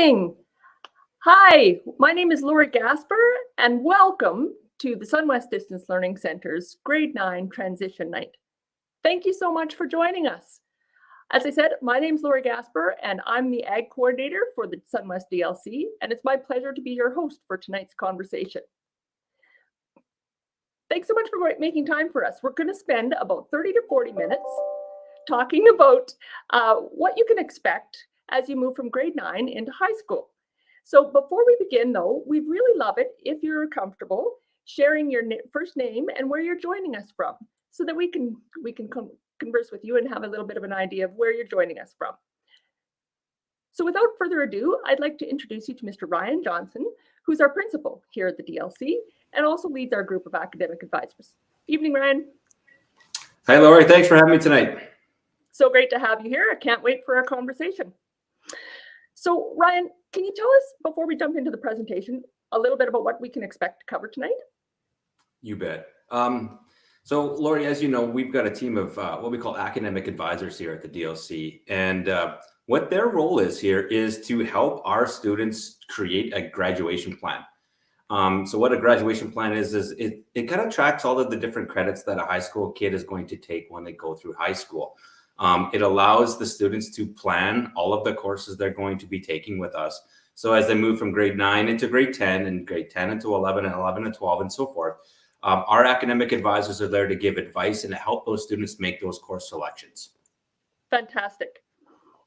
evening. Hi, my name is Lori Gasper, and welcome to the SunWest Distance Learning Center's Grade 9 Transition Night. Thank you so much for joining us. As I said, my name is Lori Gasper, and I'm the Ag Coordinator for the SunWest DLC, and it's my pleasure to be your host for tonight's conversation. Thanks so much for making time for us. We're going to spend about 30 to 40 minutes talking about what you can expect as you move from grade 9 into high school. So before we begin, though, we'd really love it if you're comfortable sharing your first name and where you're joining us from, so that we can converse with you and have a little bit of an idea of where you're joining us from. So without further ado, I'd like to introduce you to Mr. Ryan Johnson, who's our principal here at the DLC and also leads our group of academic advisors. Evening, Ryan. Hi, Lori. Thanks for having me tonight. So great to have you here. I can't wait for our conversation. So Ryan, can you tell us, before we jump into the presentation, a little bit about what we can expect to cover tonight? You bet. So Lori, as you know, we've got a team of what we call academic advisors here at the DLC. And what their role is here is to help our students create a graduation plan. So what a graduation plan is it kind of tracks all of the different credits that a high school kid is going to take when they go through high school. It allows the students to plan all of the courses they're going to be taking with us. So as they move from grade 9 into grade 10 and grade 10 into 11 and 11 to 12 and so forth, our academic advisors are there to give advice and to help those students make those course selections. Fantastic.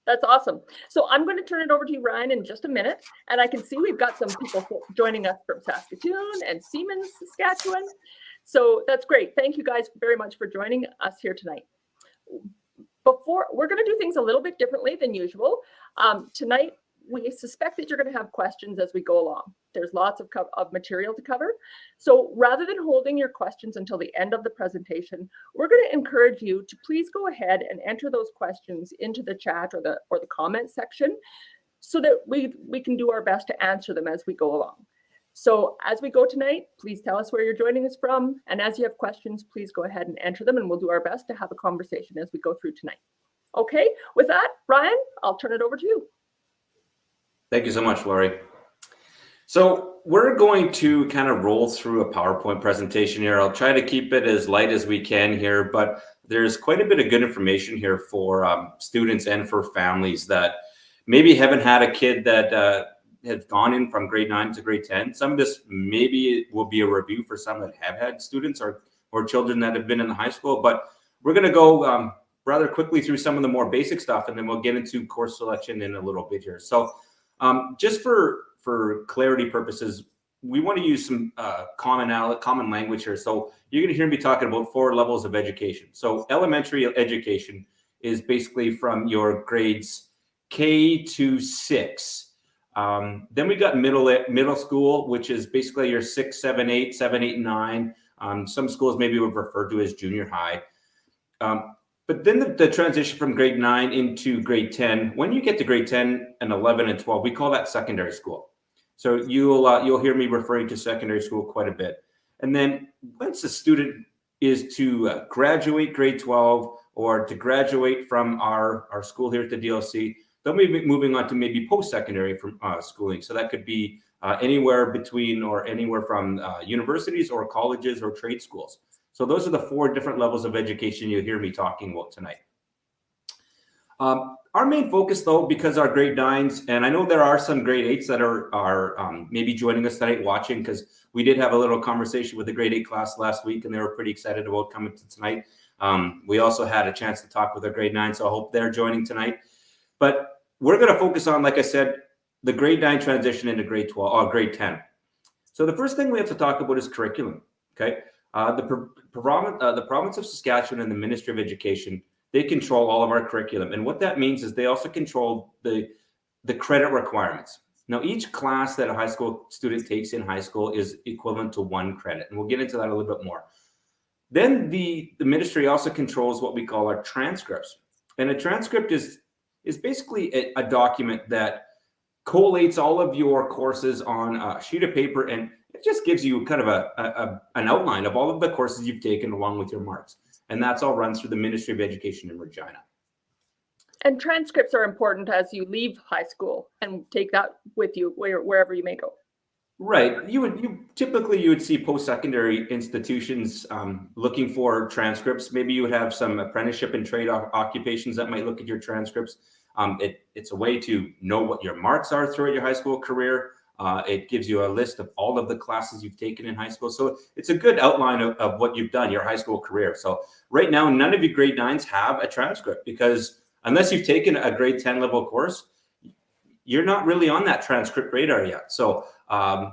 That's awesome. So I'm going to turn it over to you, Ryan, in just a minute. And I can see we've got some people joining us from Saskatoon and Seaman, Saskatchewan. So that's great. Thank you guys very much for joining us here tonight. We're going to do things a little bit differently than usual. Tonight, we suspect that you're going to have questions as we go along. There's lots of material to cover. So rather than holding your questions until the end of the presentation, we're going to encourage you to please go ahead and enter those questions into the chat or the comment section so that we can do our best to answer them as we go along. So as we go tonight, please tell us where you're joining us from. And as you have questions, please go ahead and enter them, and we'll do our best to have a conversation as we go through tonight. Okay, with that, Ryan, I'll turn it over to you. Thank you so much, Lori. So we're going to kind of roll through a PowerPoint presentation here. I'll try to keep it as light as we can here, but there's quite a bit of good information here for students and for families that maybe haven't had a kid that has gone in from grade 9 to grade 10. Some of this maybe will be a review for some that have had students or children that have been in the high school, but we're going to go rather quickly through some of the more basic stuff, and then we'll get into course selection in a little bit here. So just for clarity purposes, we want to use some common language here. So you're going to hear me talking about 4 levels of education. So elementary education is basically from your grades K to 6. Then we got middle school, which is basically your 6, 7, 8, 7, 8, 9. Some schools maybe would refer to as junior high. But then the transition from grade 9 into grade 10, when you get to grade 10 and 11 and 12, we call that secondary school. So you'll hear me referring to secondary school quite a bit. And then once a student is to graduate grade 12 or to graduate from our school here at the DLC, they'll be moving on to maybe post-secondary from schooling. So that could be anywhere from universities or colleges or trade schools. So those are the 4 different levels of education you'll hear me talking about tonight. Our main focus, though, because our grade 9s, and I know there are some grade 8s that are maybe joining us tonight watching, because we did have a little conversation with the grade 8 class last week, and they were pretty excited about coming to tonight. We also had a chance to talk with our grade 9, so I hope they're joining tonight. But we're going to focus on, like I said, the grade 9 transition into grade 12 or grade 10. So the first thing we have to talk about is curriculum. Okay, the province of Saskatchewan and the Ministry of Education, they control all of our curriculum, and what that means is they also control the credit requirements. Now, each class that a high school student takes in high school is equivalent to 1 credit, and we'll get into that a little bit more. Then the ministry also controls what we call our transcripts, and a transcript is basically a document that collates all of your courses on a sheet of paper, and it just gives you kind of an outline of all of the courses you've taken along with your marks. And that's all run through the Ministry of Education in Regina. And transcripts are important as you leave high school and take that with you wherever you may go. Right. You would see post-secondary institutions looking for transcripts. Maybe you would have some apprenticeship and trade occupations that might look at your transcripts. It's a way to know what your marks are throughout your high school career. It gives you a list of all of the classes you've taken in high school. So it's a good outline of what you've done, your high school career. So right now, none of your grade 9s have a transcript because unless you've taken a grade 10 level course, you're not really on that transcript radar yet. So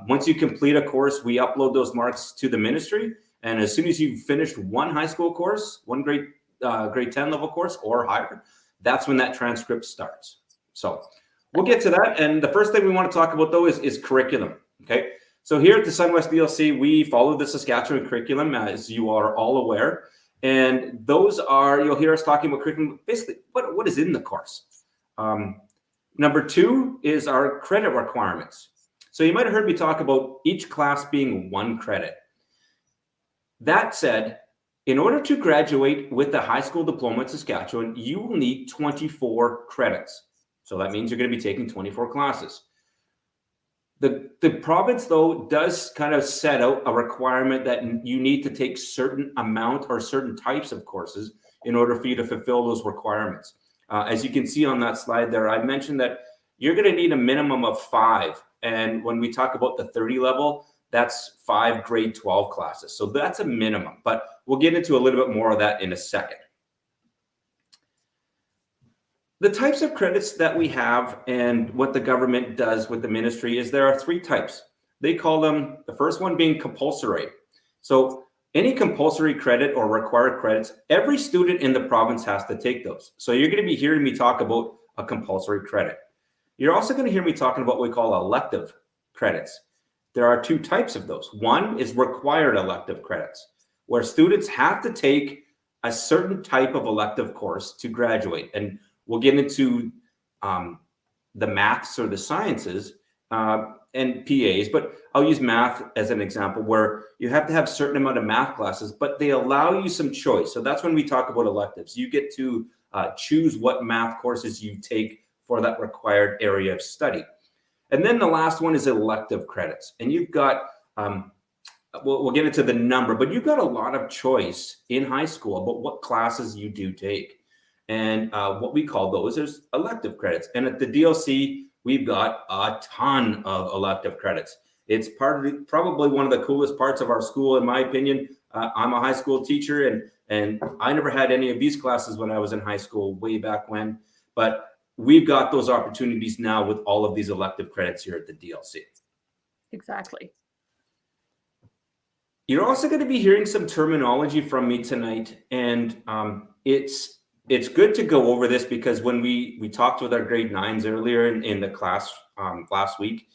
once you complete a course, we upload those marks to the ministry. And as soon as you've finished one high school course, one grade 10 level course or higher, that's when that transcript starts. So we'll get to that. And the first thing we want to talk about, though, is curriculum. Okay. So here at the Sunwest DLC, we follow the Saskatchewan curriculum, as you are all aware. And those are, you'll hear us talking about curriculum, basically what is in the course. Number 2 is our credit requirements. So you might have heard me talk about each class being 1 credit. That said, in order to graduate with a high school diploma in Saskatchewan, you will need 24 credits. So that means you're going to be taking 24 classes. The province, though, does kind of set out a requirement that you need to take certain amount or certain types of courses in order for you to fulfill those requirements. As you can see on that slide there, I mentioned that you're going to need a minimum of 5. And when we talk about the 30 level, that's 5 grade 12 classes. So that's a minimum, but we'll get into a little bit more of that in a second. The types of credits that we have and what the government does with the ministry is there are 3 types. They call them, the first one being compulsory. So any compulsory credit or required credits, every student in the province has to take those. So you're going to be hearing me talk about a compulsory credit. You're also going to hear me talking about what we call elective credits. There are 2 types of those. One is required elective credits, where students have to take a certain type of elective course to graduate. And we'll get into the maths or the sciences and PAs, but I'll use math as an example where you have to have a certain amount of math classes, but they allow you some choice. So that's when we talk about electives. You get to choose what math courses you take for that required area of study. And then the last one is elective credits. And you've got, we'll get into the number, but you've got a lot of choice in high school about what classes you do take. And what we call those is elective credits. And at the DLC, we've got a ton of elective credits. It's probably one of the coolest parts of our school, in my opinion. I'm a high school teacher, and I never had any of these classes when I was in high school way back when. But we've got those opportunities now with all of these elective credits here at the DLC. Exactly. You're also going to be hearing some terminology from me tonight, and it's good to go over this because when we talked with our grade 9s earlier in the class last week,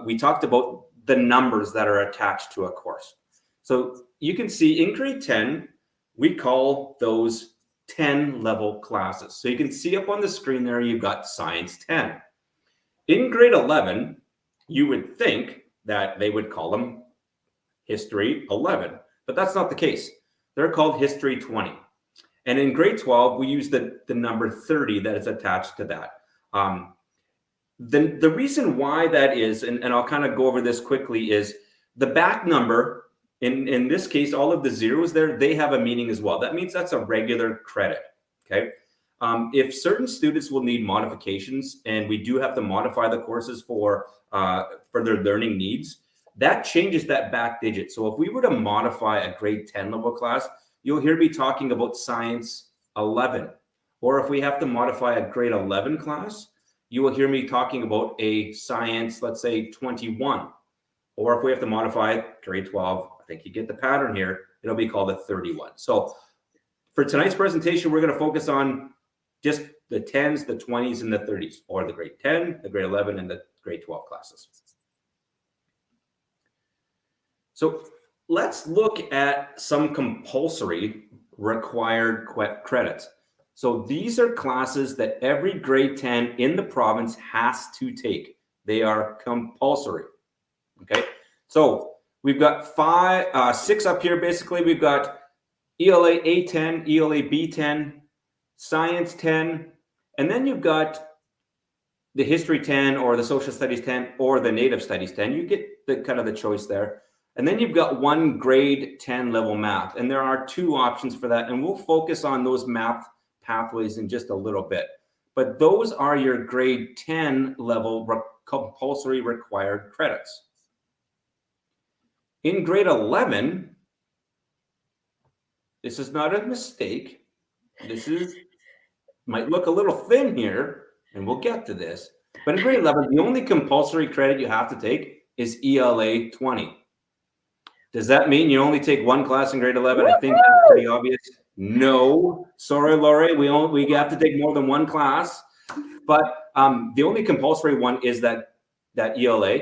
we talked about the numbers that are attached to a course. So you can see in grade 10, we call those 10 level classes. So you can see up on the screen there, you've got Science 10. In grade 11, you would think that they would call them History 11, but that's not the case. They're called History 20. And in grade 12, we use the number 30 that is attached to that. The reason why that is, and I'll kind of go over this quickly, is the back number, in this case, all of the zeros there, they have a meaning as well. That means that's a regular credit, okay? If certain students will need modifications, and we do have to modify the courses for their learning needs, that changes that back digit. So if we were to modify a grade 10 level class, you'll hear me talking about Science 11. Or if we have to modify a grade 11 class, you will hear me talking about a Science, let's say 21. Or if we have to modify grade 12, I think you get the pattern here, it'll be called a 31. So for tonight's presentation, we're going to focus on just the 10s, the 20s, and the 30s, or the grade 10, the grade 11, and the grade 12 classes. So let's look at some compulsory required credits. So these are classes that every grade 10 in the province has to take. They are compulsory. Okay, so we've got 6 up here. Basically, we've got ELA A10, ELA B10, Science 10, And then you've got the history 10 or the social studies 10 or the native studies 10. You get the kind of the choice there. And then you've got one grade 10 level math. And there are two options for that. And we'll focus on those math pathways in just a little bit. But those are your grade 10 level compulsory required credits. In grade 11, this is not a mistake. This might look a little thin here, and we'll get to this. But in grade 11, the only compulsory credit you have to take is ELA 20. Does that mean you only take one class in grade 11? I think that's pretty obvious. No, sorry, Laurie, we have to take more than one class. But the only compulsory one is that ELA.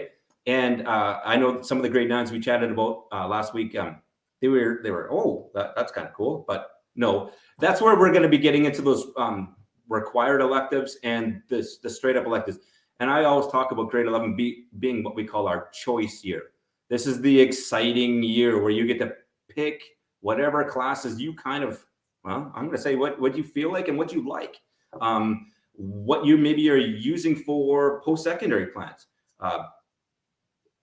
And I know some of the grade 9s we chatted about last week. They were oh, that's kind of cool. But no, that's where we're going to be getting into those required electives and the straight up electives. And I always talk about grade 11 being what we call our choice year. This is the exciting year where you get to pick whatever classes you kind of, well, I'm going to say what you feel like and what you like. What you maybe are using for post-secondary plans.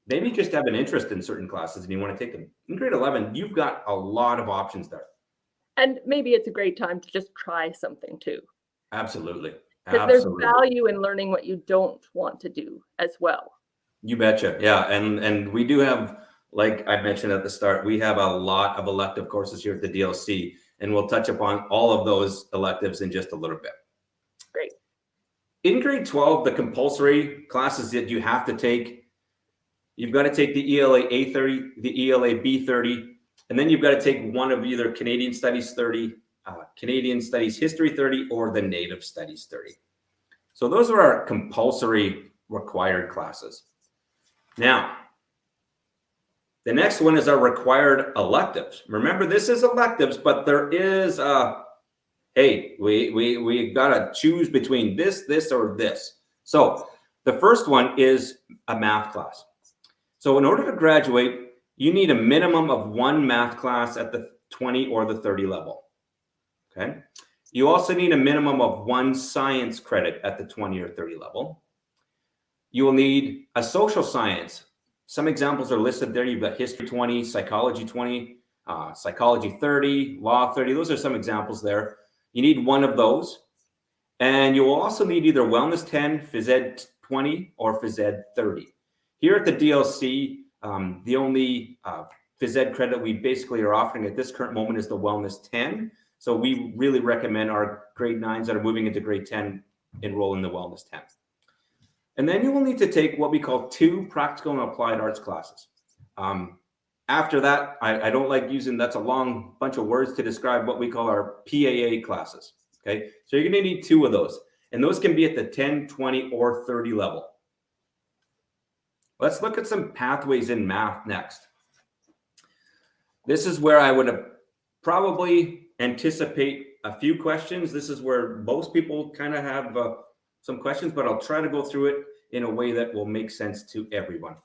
Maybe just have an interest in certain classes and you want to take them. In grade 11, you've got a lot of options there. And maybe it's a great time to just try something too. Absolutely. Because there's value in learning what you don't want to do as well. You betcha. Yeah. And we do have, like I mentioned at the start, we have a lot of elective courses here at the DLC, and we'll touch upon all of those electives in just a little bit. Great. In grade 12, the compulsory classes that you have to take, you've got to take the ELA A30, the ELA B30, and then you've got to take one of either Canadian Studies 30, Canadian Studies History 30, or the Native Studies 30. So those are our compulsory required classes. Now, the next one is our required electives. Remember, this is electives, but there is hey, we got to choose between this, or this. So the first one is a math class. So in order to graduate, you need a minimum of one math class at the 20 or the 30 level. Okay. You also need a minimum of one science credit at the 20 or 30 level. You will need a social science. Some examples are listed there. You've got history 20, psychology 20, psychology 30, law 30. Those are some examples there. You need one of those. And you will also need either wellness 10, phys ed 20, or phys ed 30. Here at the DLC, the only phys ed credit we basically are offering at this current moment is the wellness 10. So we really recommend our grade 9s that are moving into grade 10 enroll in the wellness 10. And then you will need to take what we call 2 practical and applied arts classes. After that, I don't like using, that's a long bunch of words to describe what we call our PAA classes. Okay, so you're going to need 2 of those. And those can be at the 10, 20, or 30 level. Let's look at some pathways in math next. This is where I would probably anticipate a few questions. This is where most people kind of have some questions, but I'll try to go through it in a way that will make sense to everyone.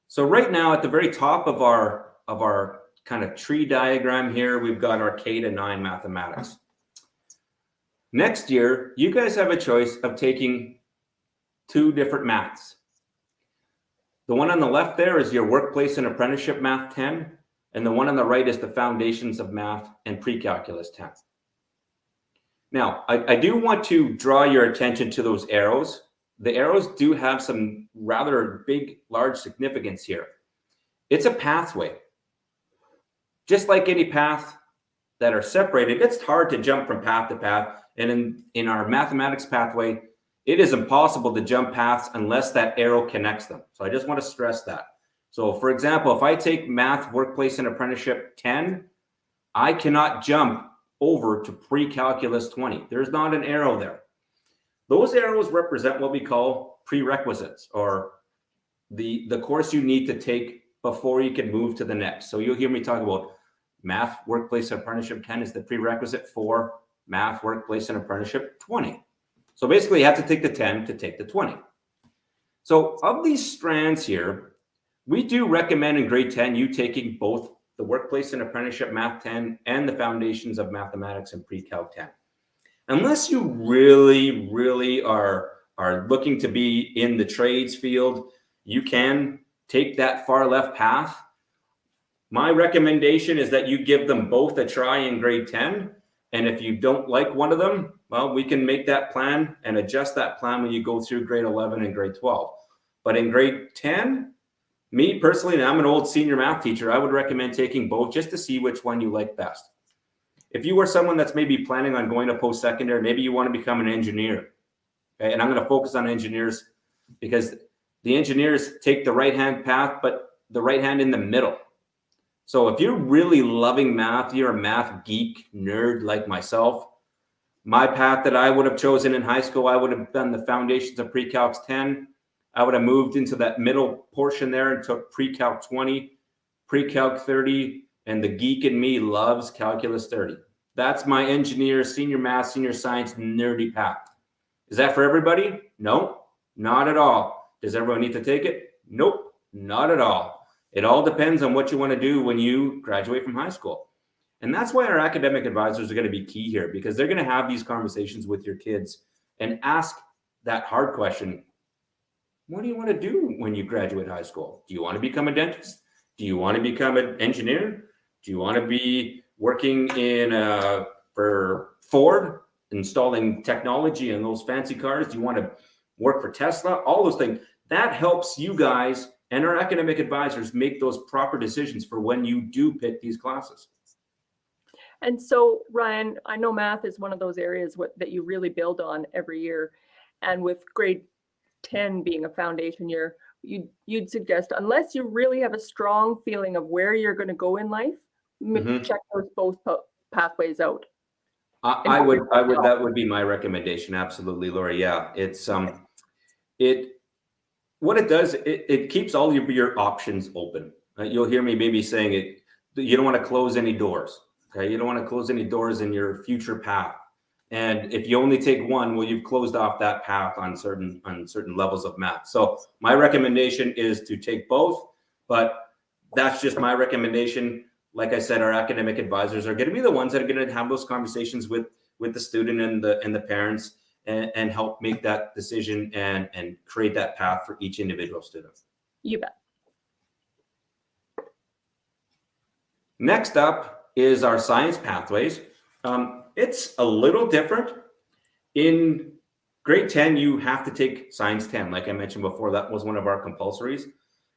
So right now at the very top of our kind of tree diagram here, we've got our K to 9 mathematics. Next year, you guys have a choice of taking 2 different maths. The one on the left there is your workplace and apprenticeship math 10, and the one on the right is the foundations of math and pre-calculus 10. Now, I do want to draw your attention to those arrows. The arrows do have some rather big, large significance here. It's a pathway. Just like any path that are separated, it's hard to jump from path to path. And in our mathematics pathway, it is impossible to jump paths unless that arrow connects them. So I just want to stress that. So for example, if I take math, workplace, and apprenticeship 10, I cannot jump over to pre-calculus 20. There's not an arrow there. Those arrows represent what we call prerequisites, or the course you need to take before you can move to the next. So you'll hear me talk about math, workplace, and apprenticeship 10 is the prerequisite for math, workplace, and apprenticeship 20. So basically you have to take the 10 to take the 20. So of these strands here, we do recommend in grade 10 you taking both the workplace and apprenticeship math 10 and the foundations of mathematics and pre-calc 10. unless you really, really are looking to be in the trades field, you can take that far left path. My recommendation is that you give them both a try in grade 10. And if you don't like one of them, well, we can make that plan and adjust that plan when you go through grade 11 and grade 12. But in grade 10, me personally, and I'm an old senior math teacher, I would recommend taking both just to see which one you like best. If you are someone that's maybe planning on going to post-secondary, maybe you want to become an engineer. Okay? And I'm going to focus on engineers because the engineers take the right-hand path, but the right hand in the middle. So if you're really loving math, you're a math geek nerd like myself, my path that I would have chosen in high school, I would have done the foundations of pre-calc 10. I would have moved into that middle portion there and took pre-calc 20, pre-calc 30, and the geek in me loves calculus 30. That's my engineer, senior math, senior science, nerdy path. Is that for everybody? No, not at all. Does everyone need to take it? Nope, not at all. It all depends on what you want to do when you graduate from high school. And that's why our academic advisors are going to be key here, because they're going to have these conversations with your kids and ask that hard question. What do you want to do when you graduate high school? Do you want to become a dentist? Do you want to become an engineer? Do you want to be working for Ford, installing technology in those fancy cars? Do you want to work for Tesla? All those things. That helps you guys and our academic advisors make those proper decisions for when you do pick these classes. And so, Ryan, I know math is one of those areas that you really build on every year. And with grade 10 being a foundation year, you'd suggest, unless you really have a strong feeling of where you're going to go in life, check those both pathways out. I would, that would be my recommendation. Absolutely, Lori. Yeah, it's what it does, it keeps all of your options open. You'll hear me maybe saying it. You don't want to close any doors. Okay, you don't want to close any doors in your future path. And if you only take one, well, you've closed off that path on certain levels of math. So my recommendation is to take both, but that's just my recommendation. Like I said, our academic advisors are going to be the ones that are going to have those conversations with the student and the parents and help make that decision and create that path for each individual student. You bet. Next up is our science pathways. It's a little different. In grade 10, you have to take science 10. Like I mentioned before, that was one of our compulsories.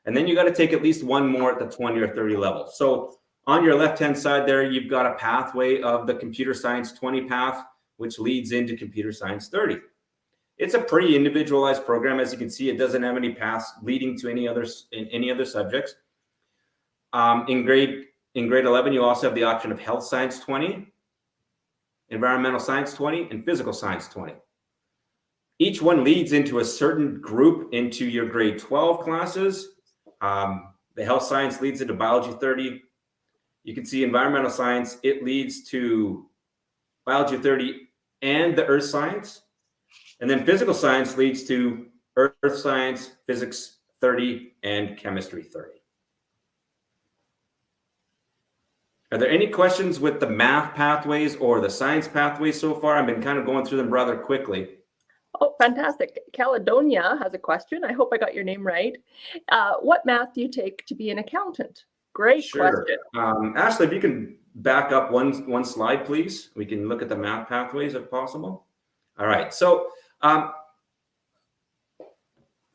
And then you got to take at least one more at the 20 or 30 level. So on your left-hand side there, you've got a pathway of the computer science 20 path, which leads into computer science 30. It's a pretty individualized program. As you can see, it doesn't have any paths leading to any other subjects. In grade 11, you also have the option of health science 20, environmental science 20, and physical science 20. Each one leads into a certain group into your grade 12 classes. The health science leads into biology 30. You can see environmental science, it leads to biology 30 and the earth science. And then physical science leads to earth science, physics 30, and chemistry 30. Are there any questions with the math pathways or the science pathways so far? I've been kind of going through them rather quickly. Oh, fantastic. Caledonia has a question. I hope I got your name right. What math do you take to be an accountant? Great question. Ashley, if you can back up one slide, please. We can look at the math pathways if possible. All right. So for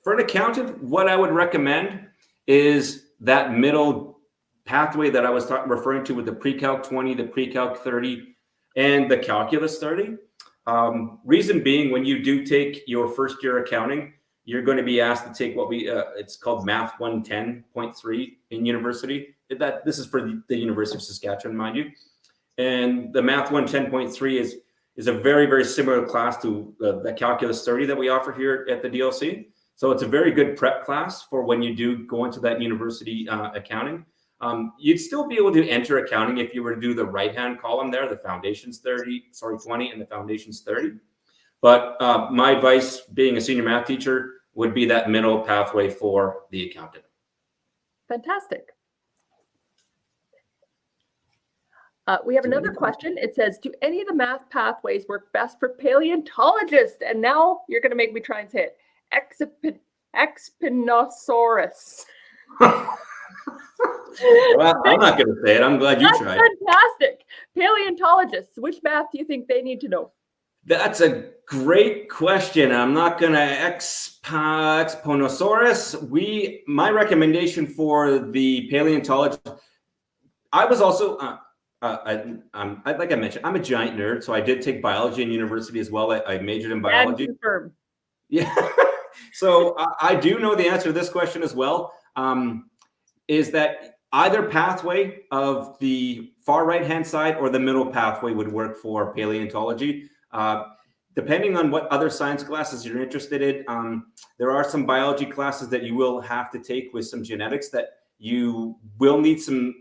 an accountant, what I would recommend is that middle pathway that I was referring to with the pre-calc 20, the pre-calc 30, and the calculus 30. Reason being, when you do take your first year accounting, you're going to be asked to take what it's called Math 110.3 in university. This is for the University of Saskatchewan, mind you. And the Math 110.3 is a very, very similar class to the Calculus 30 that we offer here at the DLC. So it's a very good prep class for when you do go into that university accounting. You'd still be able to enter accounting if you were to do the right-hand column there, the foundations 20 and the foundations 30. But my advice, being a senior math teacher, would be that middle pathway for the accountant. Fantastic. We have another question. It says, do any of the math pathways work best for paleontologists? And now you're going to make me try and say it. Expinosaurus. Well, I'm not going to say it. I'm glad you tried. Fantastic. Paleontologists, which math do you think they need to know? That's a great question. I'm not going to Expinosaurus. My recommendation for the paleontologist, I was also, like I mentioned, I'm a giant nerd, so I did take biology in university as well. I majored in biology. And confirm. Yeah. So I do know the answer to this question as well. Is that either pathway of the far right-hand side or the middle pathway would work for paleontology. Depending on what other science classes you're interested in, there are some biology classes that you will have to take with some genetics that you will need some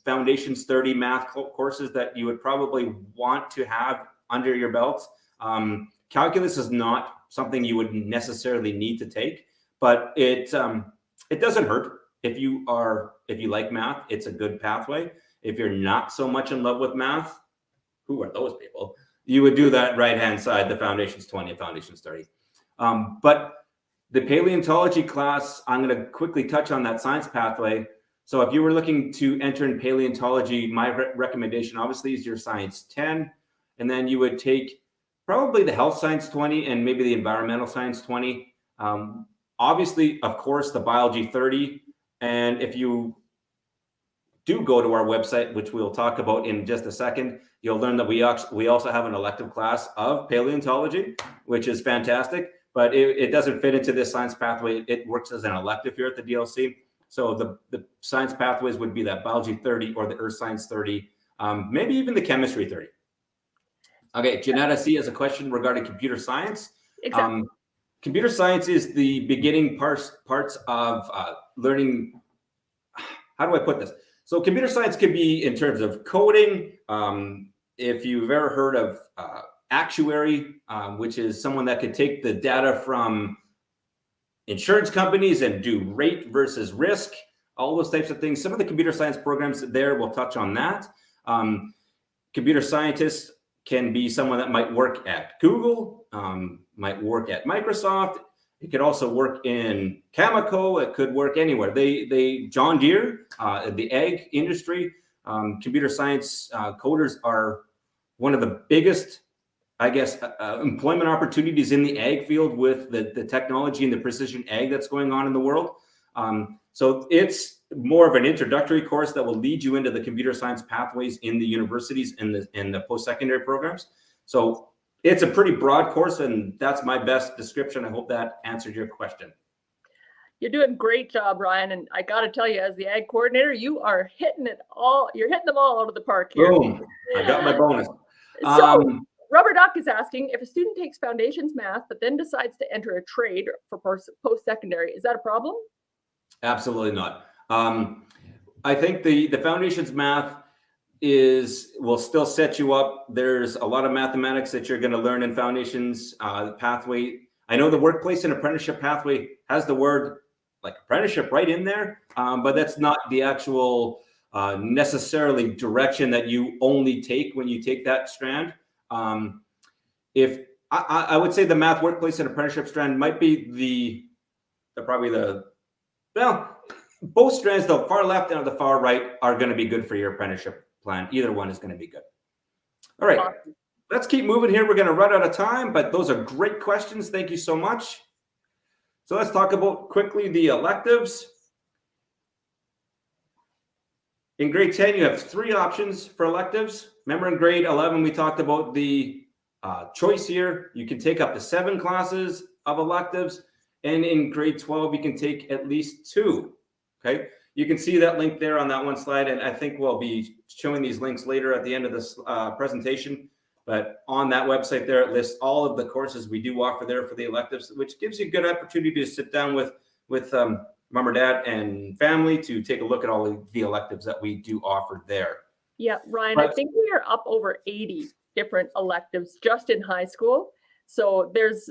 Foundations 30 math courses that you would probably want to have under your belt. Calculus is not something you would necessarily need to take, but it doesn't hurt. If you like math, it's a good pathway. If you're not so much in love with math, who are those people? You would do that right-hand side, the Foundations 20 and Foundations 30. But the paleontology class, I'm going to quickly touch on that science pathway. So if you were looking to enter in paleontology, my recommendation obviously is your science 10, and then you would take probably the health science 20 and maybe the environmental science 20. Obviously, of course, the biology 30. And if you do go to our website, which we'll talk about in just a second, you'll learn that we also have an elective class of paleontology, which is fantastic, but it doesn't fit into this science pathway. It works as an elective here at the DLC. So the science pathways would be that biology 30 or the earth science 30, maybe even the chemistry 30. Okay, Janetta C has a question regarding computer science. Exactly. Computer science is the beginning parts of learning. How do I put this? So computer science could be in terms of coding. If you've ever heard of actuary, which is someone that could take the data from insurance companies and do rate versus risk, all those types of things. Some of the computer science programs there will touch on that. Computer scientists can be someone that might work at Google, might work at Microsoft. It could also work in Cameco. It could work anywhere. John Deere, the ag industry, computer science coders are one of the biggest, I guess, employment opportunities in the ag field with the technology and the precision ag that's going on in the world. So it's more of an introductory course that will lead you into the computer science pathways in the universities and the post-secondary programs. So it's a pretty broad course, and that's my best description. I hope that answered your question. You're doing a great job, Ryan. And I got to tell you, as the ag coordinator, you are hitting it all. You're hitting them all out of the park here. Boom. I got my bonus. So Rubber Duck is asking, if a student takes foundations math, but then decides to enter a trade for post-secondary, is that a problem? Absolutely not. I think the foundations math will still set you up. There's a lot of mathematics that you're going to learn in foundations pathway. I know the workplace and apprenticeship pathway has the word like apprenticeship right in there, but that's not the actual necessarily direction that you only take when you take that strand. If I would say the math workplace and apprenticeship strand might be both strands, the far left and the far right, are going to be good for your apprenticeship plan. Either one is going to be good. All right, let's keep moving here. We're going to run out of time, but those are great questions. Thank you so much. So let's talk about quickly the electives. In grade 10, you have 3 options for electives. Remember in grade 11, we talked about the choice here. You can take up to 7 classes of electives. And in grade 12, you can take at least 2. Okay, you can see that link there on that one slide, and I think we'll be showing these links later at the end of this presentation. But on that website there, it lists all of the courses we do offer there for the electives, which gives you a good opportunity to sit down with mom or dad and family to take a look at all of the electives that we do offer there. Yeah, Ryan, I think we are up over 80 different electives just in high school. So there's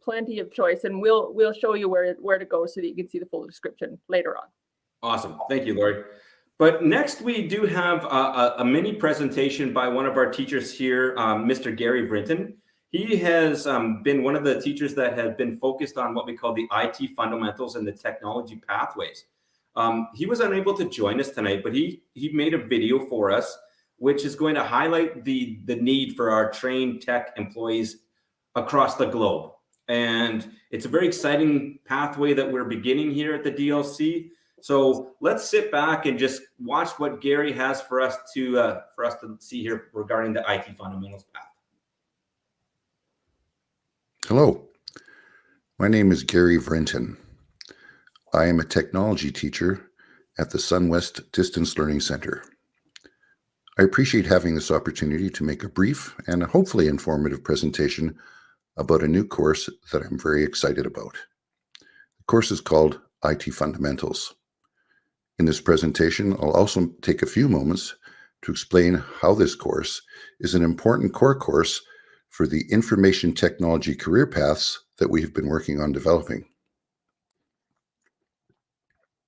plenty of choice, and we'll show you where to go so that you can see the full description later on. Awesome. Thank you, Lori. But next, we do have a mini presentation by one of our teachers here, Mr. Gary Brinton. He has been one of the teachers that have been focused on what we call the IT fundamentals and the technology pathways. He was unable to join us tonight, but he made a video for us, which is going to highlight the need for our trained tech employees across the globe. And it's a very exciting pathway that we're beginning here at the DLC. So let's sit back and just watch what Gary has for us to see here regarding the IT fundamentals path. Hello, my name is Gary Brinton. I am a technology teacher at the SunWest Distance Learning Center. I appreciate having this opportunity to make a brief and hopefully informative presentation about a new course that I'm very excited about. The course is called IT Fundamentals. In this presentation, I'll also take a few moments to explain how this course is an important core course for the information technology career paths that we have been working on developing.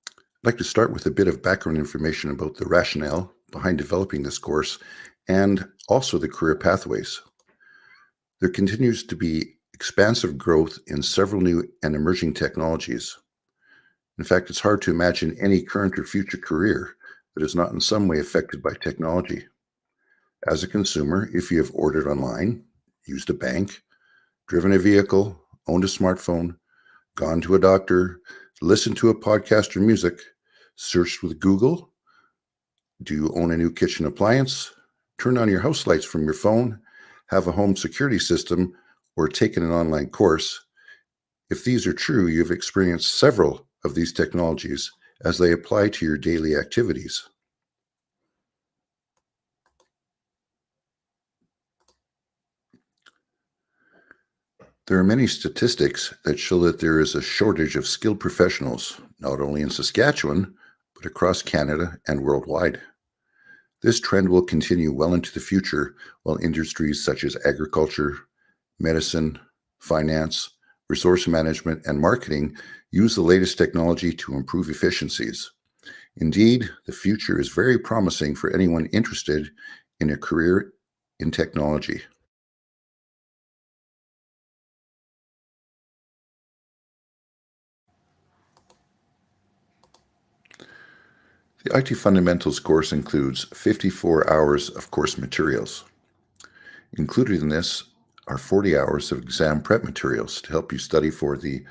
I'd like to start with a bit of background information about the rationale behind developing this course and also the career pathways. There continues to be expansive growth in several new and emerging technologies. In fact, it's hard to imagine any current or future career that is not in some way affected by technology. As a consumer, if you have ordered online, used a bank, driven a vehicle, owned a smartphone, gone to a doctor, listened to a podcast or music, searched with Google, do you own a new kitchen appliance, turn on your house lights from your phone, have a home security system, or taken an online course, if these are true, you've experienced several of these technologies as they apply to your daily activities. There are many statistics that show that there is a shortage of skilled professionals, not only in Saskatchewan, but across Canada and worldwide. This trend will continue well into the future while industries such as agriculture, medicine, finance, resource management, and marketing use the latest technology to improve efficiencies. Indeed, the future is very promising for anyone interested in a career in technology. The IT Fundamentals course includes 54 hours of course materials. Included in this are 40 hours of exam prep materials to help you study for the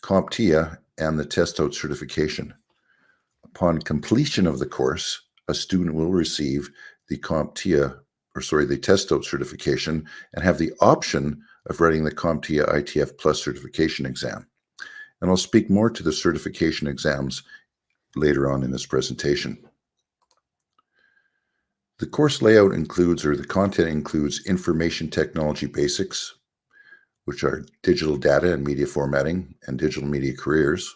CompTIA and the Test Out certification. Upon completion of the course, a student will receive the the Test Out certification and have the option of writing the CompTIA ITF Plus certification exam. And I'll speak more to the certification exams later on in this presentation. The course layout the content includes information technology basics, which are digital data and media formatting and digital media careers,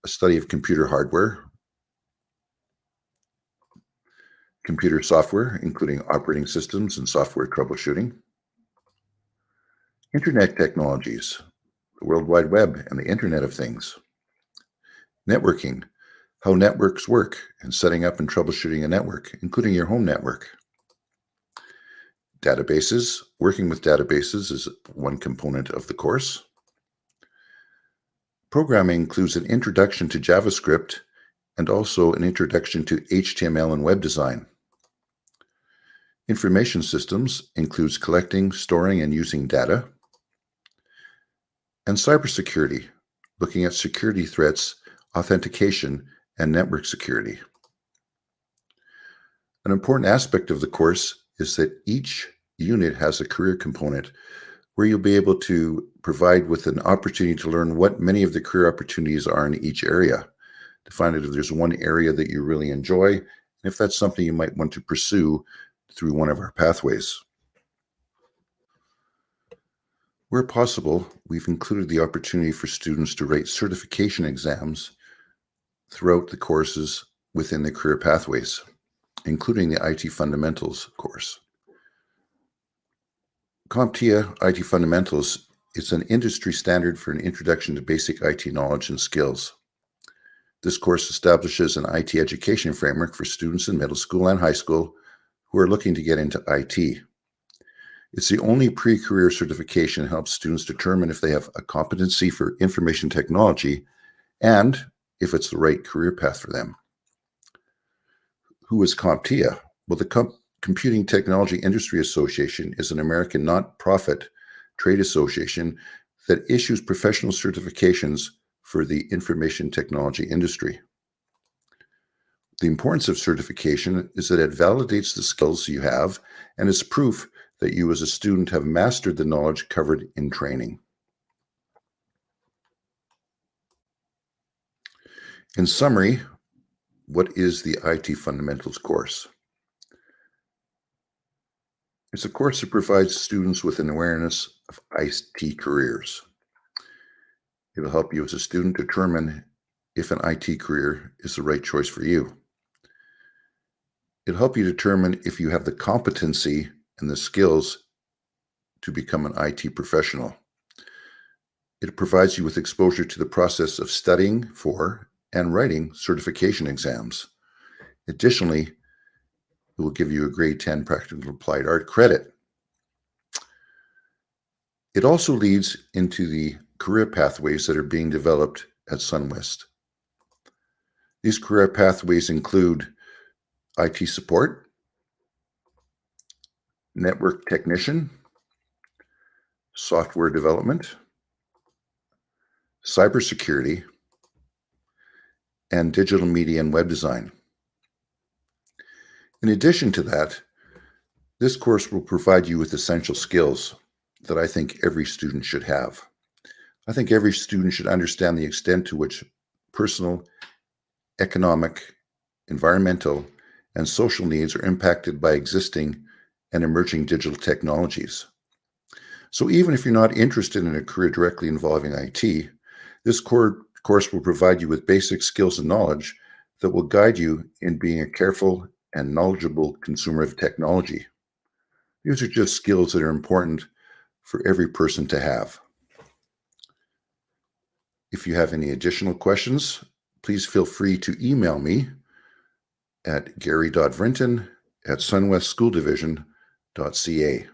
a study of computer hardware, computer software, including operating systems and software troubleshooting, internet technologies, the World Wide Web and the Internet of Things, networking, how networks work and setting up and troubleshooting a network, including your home network. Databases, working with databases is one component of the course. Programming includes an introduction to JavaScript and also an introduction to HTML and web design. Information systems includes collecting, storing, and using data. And cybersecurity, looking at security threats, authentication, and network security. An important aspect of the course is that each unit has a career component where you'll be able to provide with an opportunity to learn what many of the career opportunities are in each area, to find out if there's one area that you really enjoy, and if that's something you might want to pursue through one of our pathways. Where possible, we've included the opportunity for students to write certification exams throughout the courses within the career pathways, including the IT Fundamentals course. CompTIA IT Fundamentals is an industry standard for an introduction to basic IT knowledge and skills. This course establishes an IT education framework for students in middle school and high school who are looking to get into IT. It's the only pre-career certification that helps students determine if they have a competency for information technology and if it's the right career path for them. Who is CompTIA? Well, the Computing Technology Industry Association is an American not-profit trade association that issues professional certifications for the information technology industry. The importance of certification is that it validates the skills you have and is proof that you as a student have mastered the knowledge covered in training. In summary, what is the IT Fundamentals course? It's a course that provides students with an awareness of IT careers. It will help you as a student determine if an IT career is the right choice for you. It'll help you determine if you have the competency and the skills to become an IT professional. It provides you with exposure to the process of studying for and writing certification exams. Additionally, it will give you a grade 10 practical applied art credit. It also leads into the career pathways that are being developed at SunWest. These career pathways include IT support, network technician, software development, cybersecurity, and digital media and web design. In addition to that, this course will provide you with essential skills that I think every student should have. I think every student should understand the extent to which personal, economic, environmental, and social needs are impacted by existing and emerging digital technologies. So even if you're not interested in a career directly involving IT, this course will provide you with basic skills and knowledge that will guide you in being a careful and knowledgeable consumer of technology. These are just skills that are important for every person to have. If you have any additional questions, please feel free to email me at gary.vrinton@sunwestschooldivision.ca.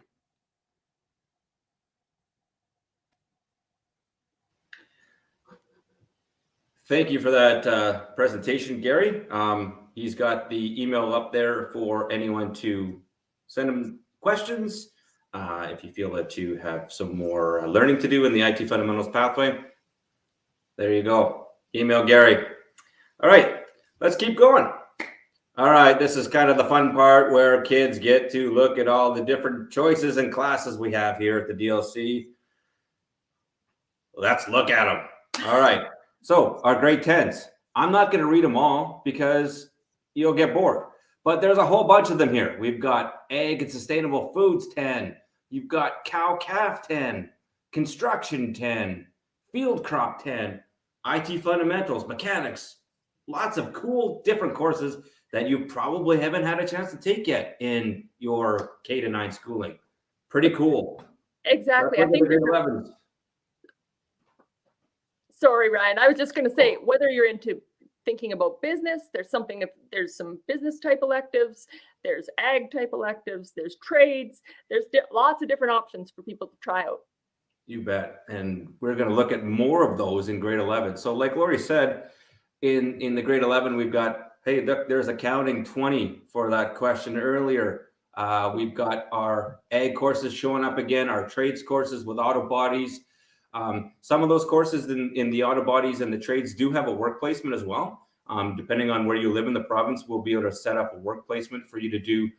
Thank you for that presentation, Gary. He's got the email up there for anyone to send him questions. If you feel that you have some more learning to do in the IT Fundamentals pathway, there you go. Email Gary. All right, let's keep going. All right, this is kind of the fun part where kids get to look at all the different choices and classes we have here at the DLC. Let's look at them. All right. So our grade 10s, I'm not going to read them all because you'll get bored, but there's a whole bunch of them here. We've got Ag and Sustainable Foods 10. You've got Cow Calf 10, Construction 10, Field Crop 10, IT Fundamentals, Mechanics, lots of cool different courses that you probably haven't had a chance to take yet in your K-9 schooling. Pretty cool. Exactly. I think grade 11s. Sorry, Ryan. I was just going to say, whether you're into thinking about business, there's some business type electives, there's ag type electives, there's trades, there's lots of different options for people to try out. You bet. And we're going to look at more of those in grade 11. So like Lori said, in the grade 11, we've got, hey, look, there's accounting 20 for that question earlier. We've got our ag courses showing up again, our trades courses with auto bodies. Some of those courses in the auto bodies and the trades do have a work placement as well. Depending on where you live in the province, we'll be able to set up a work placement for you to do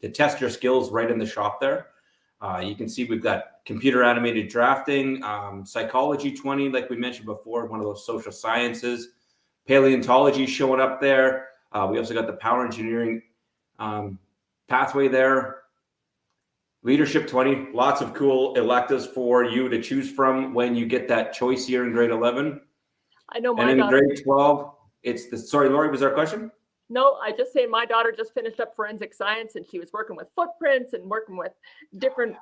to test your skills right in the shop there. You can see we've got computer animated drafting, psychology 20, like we mentioned before, one of those social sciences, paleontology showing up there. We also got the power engineering pathway there. Leadership 20, lots of cool electives for you to choose from when you get that choice here in grade 11. I know my and in daughter. grade 12, it's the, sorry, Lori, was there a question? No, I just say my daughter just finished up forensic science and she was working with footprints and working with different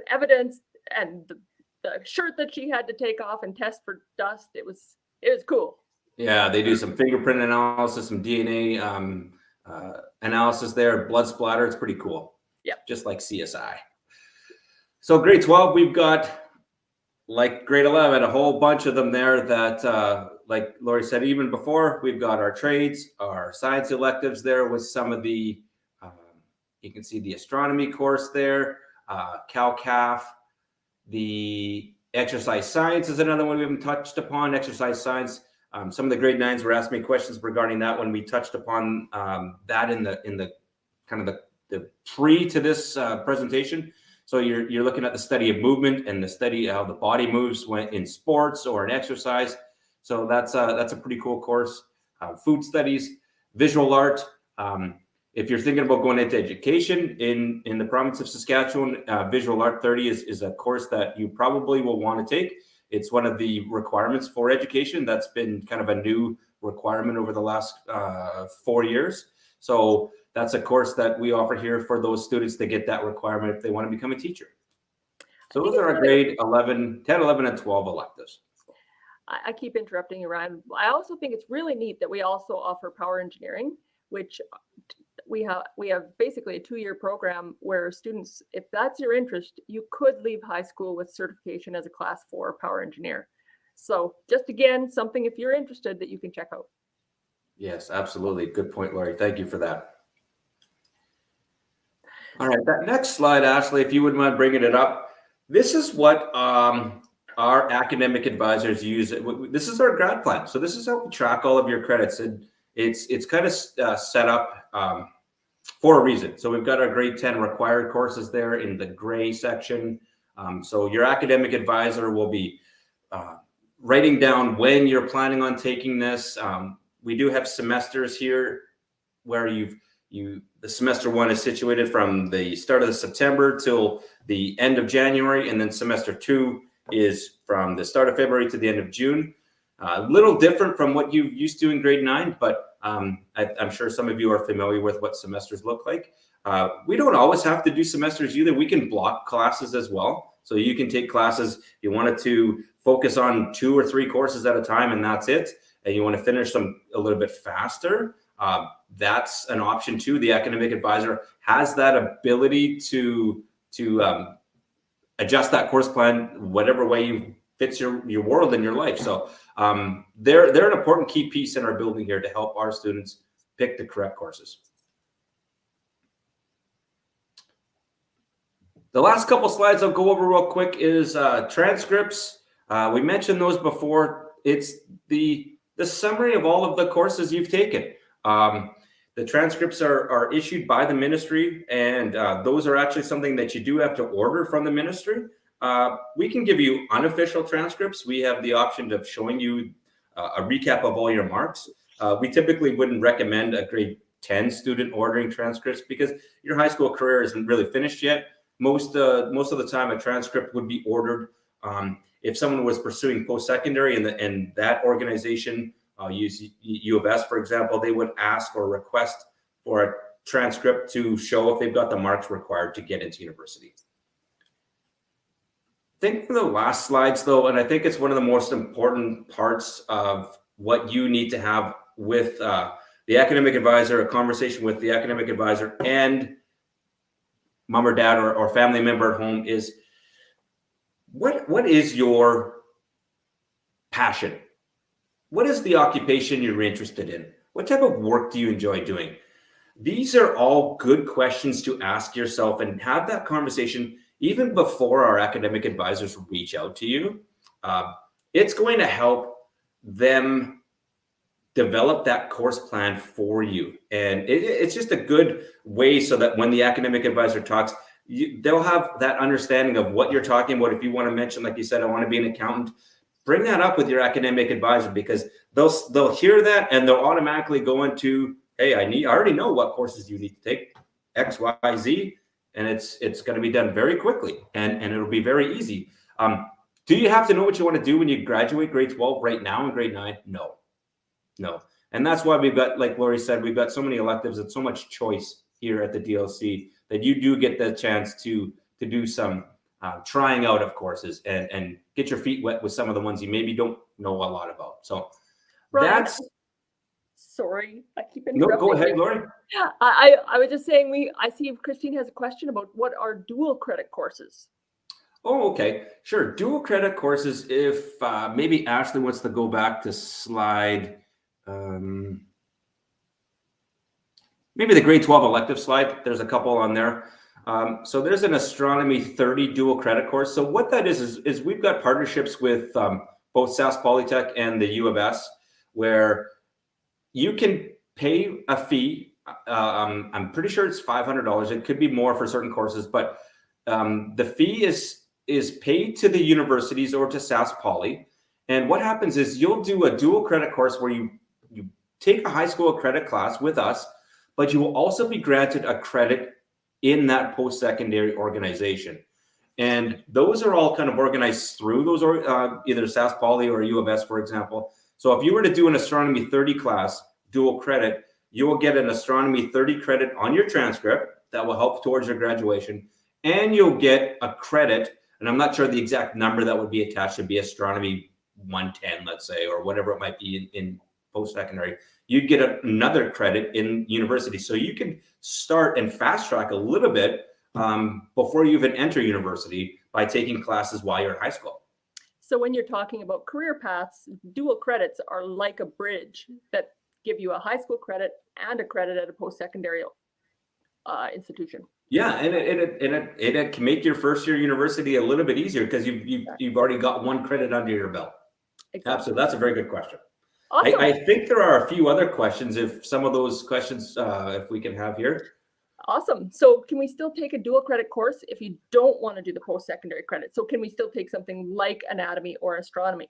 evidence, and the shirt that she had to take off and test for dust. It was cool. Yeah, they do some fingerprint analysis, some DNA analysis there, blood splatter. It's pretty cool. Yeah. Just like CSI. So grade 12, we've got, like grade 11, a whole bunch of them there that, like Lori said, even before, we've got our trades, our science electives there with some of the, you can see the astronomy course there, Cal-CAF, the exercise science is another one we haven't touched upon, exercise science. Some of the grade 9s were asking me questions regarding that when we touched upon that in the kind of the pre to this presentation. So you're looking at the study of movement and the study of how the body moves when in sports or in exercise. So that's a pretty cool course. Food studies, visual art. If you're thinking about going into education in the province of Saskatchewan, Visual Art 30 is a course that you probably will want to take. It's one of the requirements for education. That's been kind of a new requirement over the last 4 years. So that's a course that we offer here for those students to get that requirement if they want to become a teacher. So those are our grade 11, 10, 11, and 12 electives. I keep interrupting you, Ryan. I also think it's really neat that we also offer power engineering, which we have basically a 2-year program where students, if that's your interest, you could leave high school with certification as a class 4 power engineer. So just again, something if you're interested that you can check out. Yes, absolutely. Good point, Laurie. Thank you for that. All right, that next slide, Ashley, if you wouldn't mind bringing it up. This is what our academic advisors use. This is our grad plan. So this is how we track all of your credits. And it's kind of set up for a reason. So we've got our grade 10 required courses there in the gray section. So your academic advisor will be writing down when you're planning on taking this. We do have semesters here where the semester 1 is situated from the start of the September till the end of January, and then semester 2 is from the start of February to the end of June. A little different from what you used to in grade 9, but I'm sure some of you are familiar with what semesters look like. We don't always have to do semesters either. We can block classes as well. So you can take classes, you wanted to focus on 2 or 3 courses at a time and that's it, and you want to finish them a little bit faster. That's an option too. The academic advisor has that ability to adjust that course plan whatever way fits your world and your life. So they're an important key piece in our building here to help our students pick the correct courses. The last couple slides I'll go over real quick is transcripts. We mentioned those before. It's the summary of all of the courses you've taken. The transcripts are issued by the ministry, and those are actually something that you do have to order from the ministry. We can give you unofficial transcripts. We have the option of showing you a recap of all your marks. We typically wouldn't recommend a grade 10 student ordering transcripts because your high school career isn't really finished yet. Most of the time, a transcript would be ordered. If someone was pursuing post-secondary and that organization, use U of S, for example, they would ask or request for a transcript to show if they've got the marks required to get into university. I think for the last slides, though, and I think it's one of the most important parts of what you need to have with the academic advisor, a conversation with the academic advisor and mom or dad or family member at home is what is your passion? What is the occupation you're interested in? What type of work do you enjoy doing? These are all good questions to ask yourself and have that conversation even before our academic advisors reach out to you. It's going to help them develop that course plan for you. And it's just a good way so that when the academic advisor talks, they'll have that understanding of what you're talking about. If you want to mention, like you said, I want to be an accountant, bring that up with your academic advisor because they'll hear that and they'll automatically go into, hey, I already know what courses you need to take, X, Y, Z, and it's going to be done very quickly and it'll be very easy. Do you have to know what you want to do when you graduate grade 12 right now in grade 9? No. And that's why we've got, like Lori said, we've got so many electives and so much choice here at the DLC that you do get the chance to do some trying out of courses and get your feet wet with some of the ones you maybe don't know a lot about. So Ryan, That's sorry, I keep no, interrupting. go ahead, you. Lori. I was just saying, I see Christine has a question about what are dual credit courses. Oh, okay, sure. Dual credit courses. If maybe Ashley wants to go back to slide, maybe the grade 12 elective slide. There's a couple on there. So there's an astronomy 30 dual credit course. So what that is we've got partnerships with both SAS Polytech and the U of S, where you can pay a fee. I'm pretty sure it's $500. It could be more for certain courses, but the fee is paid to the universities or to SAS Poly. And what happens is you'll do a dual credit course where you take a high school credit class with us, but you will also be granted a credit in that post-secondary organization. And those are all kind of organized through those, either SAS Poly or U of S, for example. So if you were to do an astronomy 30 class dual credit, you will get an astronomy 30 credit on your transcript that will help towards your graduation. And you'll get a credit, and I'm not sure the exact number that would be attached to be astronomy 110, let's say, or whatever it might be in post-secondary. You'd get another credit in university. So you can start and fast track a little bit before you even enter university by taking classes while you're in high school. So when you're talking about career paths, dual credits are like a bridge that give you a high school credit and a credit at a post-secondary institution. Yeah, and it can make your first year university a little bit easier because you've already got one credit under your belt. Exactly. Absolutely, that's a very good question. Awesome. I think there are a few other questions. If some of those questions, if we can have here. Awesome. So can we still take a dual credit course if you don't want to do the post-secondary credit? So can we still take something like anatomy or astronomy?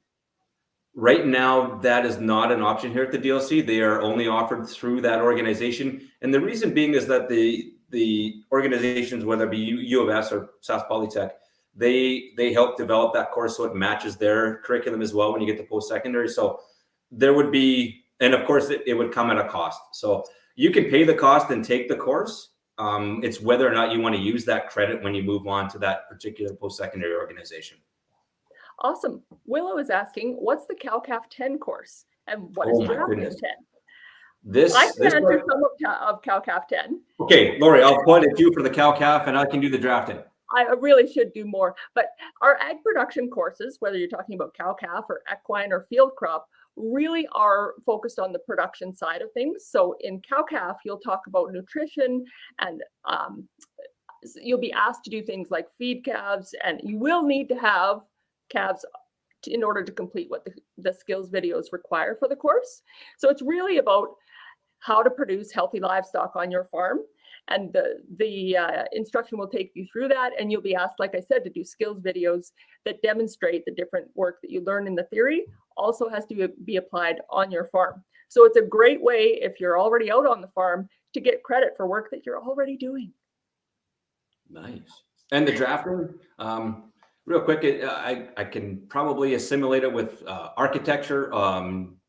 Right now, that is not an option here at the DLC. They are only offered through that organization. And the reason being is that the organizations, whether it be U of S or SAS Polytech, they help develop that course so it matches their curriculum as well when you get to post-secondary. So there would be, and of course it would come at a cost. So you can pay the cost and take the course. It's whether or not you want to use that credit when you move on to that particular post-secondary organization. Awesome. Willow is asking, what's the CalCAF 10 course and what is drafting 10? I can answer some of CalCAF 10. Okay, Lori, I'll point at you for the CalCAF and I can do the drafting. I really should do more, but our ag production courses, whether you're talking about cow-calf or equine or field crop, really are focused on the production side of things. So in cow-calf, you'll talk about nutrition and you'll be asked to do things like feed calves, and you will need to have calves in order to complete what the skills videos require for the course. So it's really about how to produce healthy livestock on your farm. And the instruction will take you through that, and you'll be asked, like I said, to do skills videos that demonstrate the different work that you learn in the theory also has to be applied on your farm. So it's a great way, if you're already out on the farm, to get credit for work that you're already doing. Nice. And the drafting, real quick, I can probably assimilate it with architecture,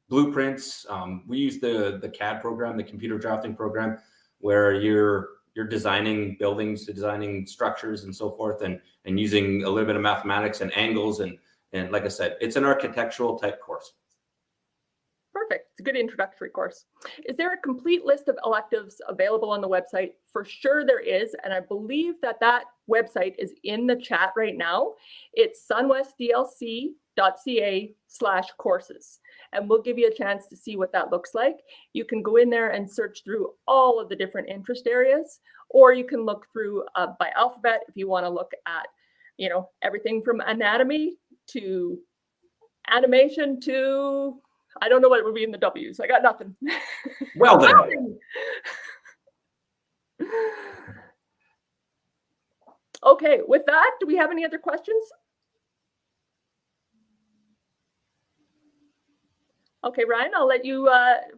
blueprints. We use the CAD program, the computer drafting program, where you're designing buildings, designing structures and so forth, and using a little bit of mathematics and angles. And like I said, it's an architectural type course. Perfect. It's a good introductory course. Is there a complete list of electives available on the website? For sure there is. And I believe that website is in the chat right now. It's sunwestdlc.ca/courses. And we'll give you a chance to see what that looks like. You can go in there and search through all of the different interest areas, or you can look through by alphabet if you want to look at, everything from anatomy to animation to, I don't know what it would be in the W's. I got nothing. Well done. Okay, with that, do we have any other questions? Okay, Ryan, I'll let you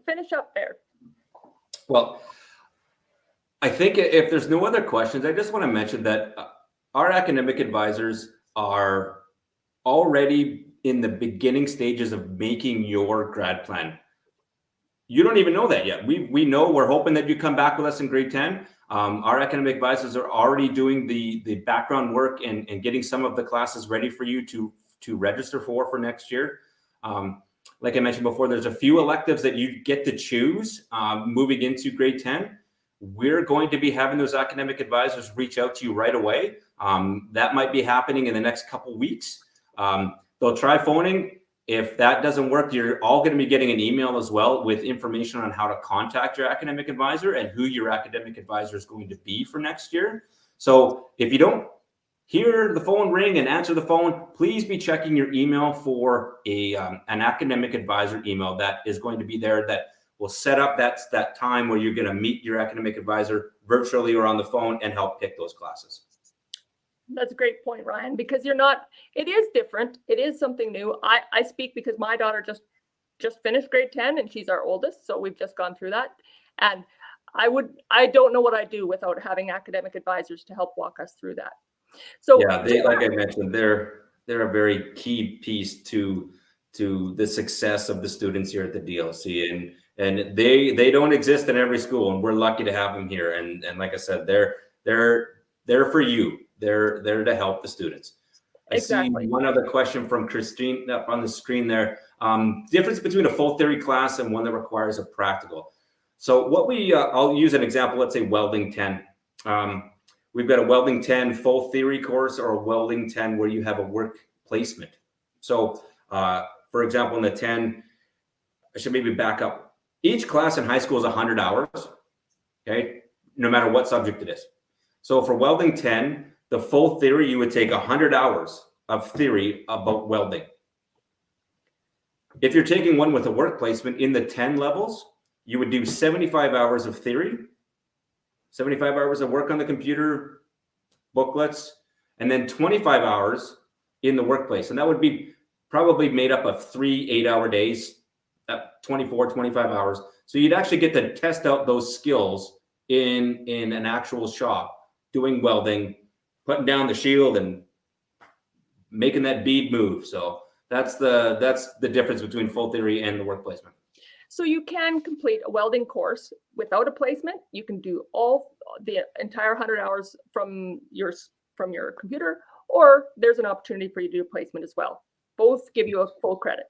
finish up there. Well, I think if there's no other questions, I just want to mention that our academic advisors are already in the beginning stages of making your grad plan. You don't even know that yet. We know, we're hoping that you come back with us in grade 10. Our academic advisors are already doing the background work and getting some of the classes ready for you to register for next year. like I mentioned before, there's a few electives that you get to choose moving into grade 10. We're going to be having those academic advisors reach out to you right away. That might be happening in the next couple weeks. They'll try phoning. If that doesn't work, you're all going to be getting an email as well with information on how to contact your academic advisor and who your academic advisor is going to be for next year. So if you don't hear the phone ring and answer the phone, please be checking your email for an academic advisor email that is going to be there that will set up that time where you're going to meet your academic advisor virtually or on the phone and help pick those classes. That's a great point, Ryan, because it is different. It is something new. I speak because my daughter just finished grade 10 and she's our oldest. So we've just gone through that. And I don't know what I'd do without having academic advisors to help walk us through that. So yeah, like I mentioned, they're a very key piece to the success of the students here at the DLC, and they don't exist in every school, and we're lucky to have them here. And like I said, they're for you. They're there to help the students. Exactly. I see one other question from Christine up on the screen there. Difference between a full theory class and one that requires a practical. So what I'll use an example. Let's say welding 10. We've got a welding 10 full theory course or a welding 10 where you have a work placement. So for example, in the 10, I should maybe back up. Each class in high school is 100 hours, okay? No matter what subject it is. So for welding 10, the full theory, you would take 100 hours of theory about welding. If you're taking one with a work placement in the 10 levels, you would do 75 hours of theory, 75 hours of work on the computer, booklets, and then 25 hours in the workplace. And that would be probably made up of 3 8-hour days, 24, 25 hours. So you'd actually get to test out those skills in an actual shop, doing welding, putting down the shield and making that bead move. So that's the difference between full theory and the work placement. So you can complete a welding course without a placement. You can do all the entire 100 hours from your computer, or there's an opportunity for you to do a placement as well. Both give you a full credit.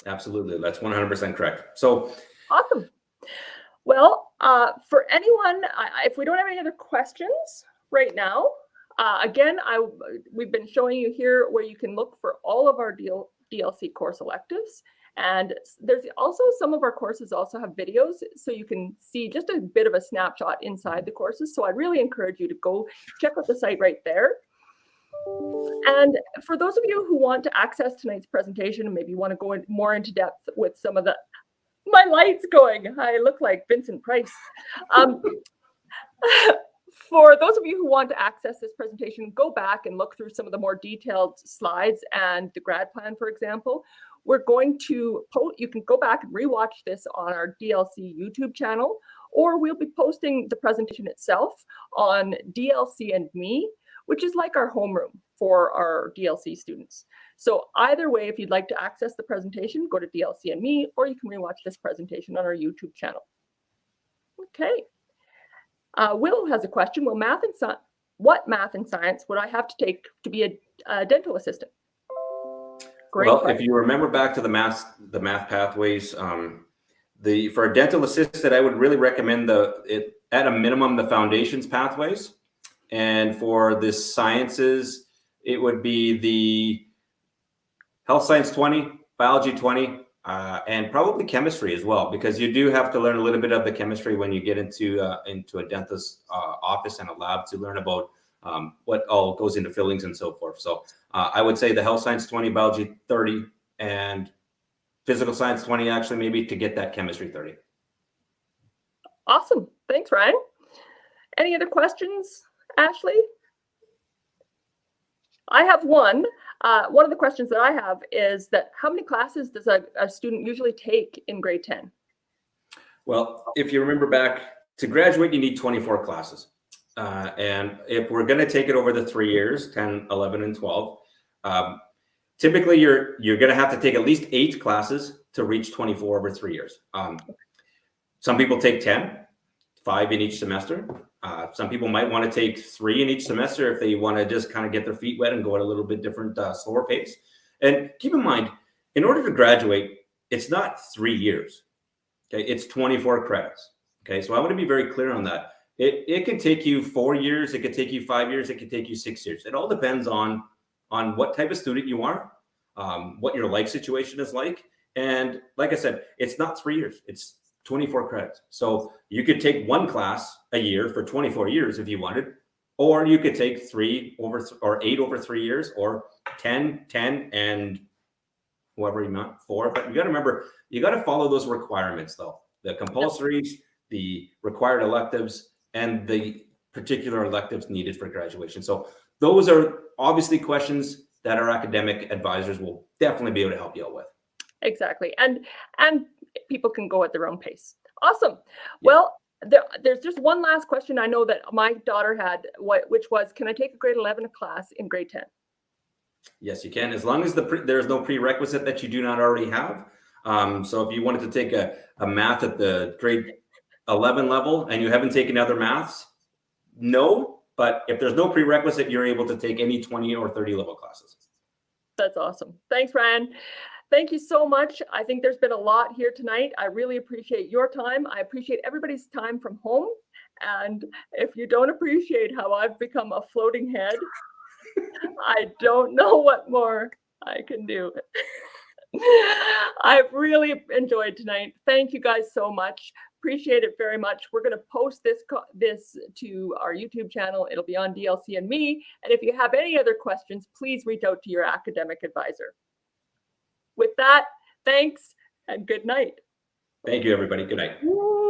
Absolutely. That's 100% correct. So awesome. Well, for anyone, if we don't have any other questions right now, again, we've been showing you here where you can look for all of our DLC course electives. And there's also some of our courses also have videos, so you can see just a bit of a snapshot inside the courses. So I really encourage you to go check out the site right there. And for those of you who want to access tonight's presentation and maybe want to go more into depth with some of my light's going. I look like Vincent Price. For those of you who want to access this presentation, go back and look through some of the more detailed slides and the grad plan, for example. We're going to you can go back and rewatch this on our DLC YouTube channel, or we'll be posting the presentation itself on DLC and Me, which is like our homeroom for our DLC students. So either way, if you'd like to access the presentation, go to DLC and Me, or you can rewatch this presentation on our YouTube channel. Okay. Will has a question. What math and science would I have to take to be a dental assistant? Great well, question. If you remember back to the math pathways, for a dental assistant, I would really recommend at a minimum the foundations pathways, and for the sciences, it would be the health science 20, biology 20, and probably chemistry as well, because you do have to learn a little bit of the chemistry when you get into a dentist's office and a lab to learn about what all goes into fillings and so forth. So I would say the health science 20, biology 30, and physical science 20, actually, maybe, to get that chemistry 30. Awesome. Thanks, Ryan. Any other questions, Ashley? I have one. One of the questions that I have is that how many classes does a student usually take in grade 10? Well, if you remember back, to graduate, you need 24 classes. And if we're going to take it over the 3 years, 10, 11, and 12, typically you're going to have to take at least 8 classes to reach 24 over 3 years. Some people take 10, 5 in each semester. Some people might want to take 3 in each semester if they want to just kind of get their feet wet and go at a little bit different, slower pace. And keep in mind, in order to graduate, it's not 3 years. Okay, it's 24 credits. Okay, so I want to be very clear on that. It could take you 4 years, it could take you 5 years, it could take you 6 years. It all depends on what type of student you are, what your life situation is like. And like I said, it's not 3 years, it's 24 credits. So you could take one class a year for 24 years if you wanted, or you could take 8 over 3 years, or 10, and whoever you want, 4. But you got to remember, you got to follow those requirements though. The compulsories, the required electives, and the particular electives needed for graduation. So those are obviously questions that our academic advisors will definitely be able to help you out with. Exactly. And people can go at their own pace. Awesome. Yeah. Well, there's just one last question I know that my daughter had, which was, can I take a grade 11 class in grade 10? Yes, you can, as long as there's no prerequisite that you do not already have. So if you wanted to take a math at the grade 11 level and you haven't taken other maths, no. But if there's no prerequisite, you're able to take any 20 or 30 level classes. That's awesome. Thanks, Ryan. Thank you so much. I think there's been a lot here tonight. I really appreciate your time. I appreciate everybody's time from home. And if you don't appreciate how I've become a floating head, I don't know what more I can do. I've really enjoyed tonight. Thank you guys so much. Appreciate it very much. We're going to post this to our YouTube channel. It'll be on DLC and me. And if you have any other questions, please reach out to your academic advisor. With that, thanks and good night. Thank you, everybody. Good night. Woo!